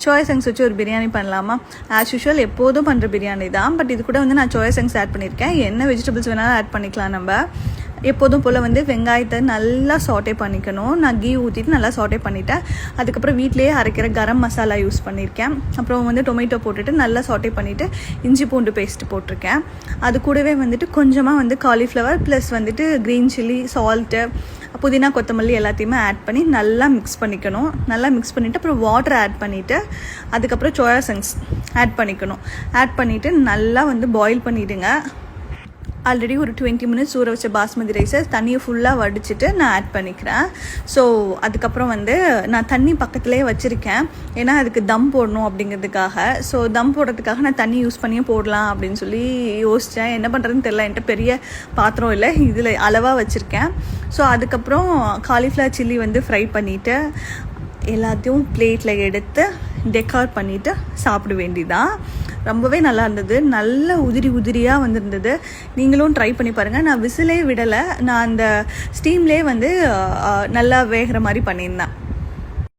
Soya chunks வச்சு ஒரு பிரியாணி பண்ணலாமா? ஆஸ் யூஷுவல் எப்போதும் பண்ணுற பிரியாணி தான். பட் இது கூட வந்து நான் சோயா சங்ஸ் ஆட் பண்ணியிருக்கேன். என்ன வெஜிடபிள்ஸ் வேணாலும் ஆட் பண்ணிக்கலாம். நம்ம எப்போதும் போல் வந்து வெங்காயத்தை நல்லா சாட்டே பண்ணிக்கணும். நான் கீ ஊற்றிட்டு நல்லா சாட்டே பண்ணிவிட்டேன். அதுக்கப்புறம் வீட்டிலேயே அரைக்கிற கரம் மசாலா யூஸ் பண்ணியிருக்கேன். அப்புறம் வந்து டொமேட்டோ போட்டுட்டு நல்லா சாட்டே பண்ணிவிட்டு இஞ்சி பூண்டு பேஸ்ட்டு போட்டிருக்கேன். அது கூடவே வந்துட்டு கொஞ்சமாக வந்து காலிஃப்ளவர் ப்ளஸ் வந்துட்டு க்ரீன் சில்லி, சால்ட்டு, புதினா, கொத்தமல்லி எல்லாத்தையுமே ஆட் பண்ணி நல்லா மிக்ஸ் பண்ணிக்கணும். நல்லா மிக்ஸ் பண்ணிவிட்டு அப்புறம் வாட்டர் ஆட் பண்ணிவிட்டு அதுக்கப்புறம் சோயா சங்ஸ் ஆட் பண்ணிக்கணும். ஆட் பண்ணிவிட்டு நல்லா வந்து பாயில் பண்ணிவிடுங்க. ஆல்ரெடி ஒரு 20 மினிட்ஸ் ஊற வச்ச பாஸ்மதி ரைஸை தண்ணியை ஃபுல்லாக வடிச்சிட்டு நான் ஆட் பண்ணிக்கிறேன். ஸோ அதுக்கப்புறம் வந்து நான் தண்ணி பக்கத்துலேயே வச்சுருக்கேன். ஏன்னா அதுக்கு தம் போடணும் அப்படிங்கிறதுக்காக. ஸோ தம் போடுறதுக்காக நான் தண்ணி யூஸ் பண்ணியே போடலாம் அப்படின்னு சொல்லி யோசித்தேன். என்ன பண்ணுறதுன்னு தெரியல. என்கிட்ட பெரிய பாத்திரம் இல்லை, இதில் அளவாக வச்சுருக்கேன். ஸோ அதுக்கப்புறம் காலிஃப்ளவர் சில்லி வந்து ஃப்ரை பண்ணிவிட்டு எல்லாத்தையும் பிளேட்டில் எடுத்து டெக்கார் பண்ணிவிட்டு சாப்பிட வேண்டியதான். ரொம்பவே நல்லா இருந்தது. நல்ல உதிரியாக வந்துருந்தது. நீங்களும் ட்ரை பண்ணி பாருங்கள். நான் விசிலே விடலை. நான் அந்த ஸ்டீம்லேயே வந்து நல்லா வேகிற மாதிரி பண்ணியிருந்தேன்.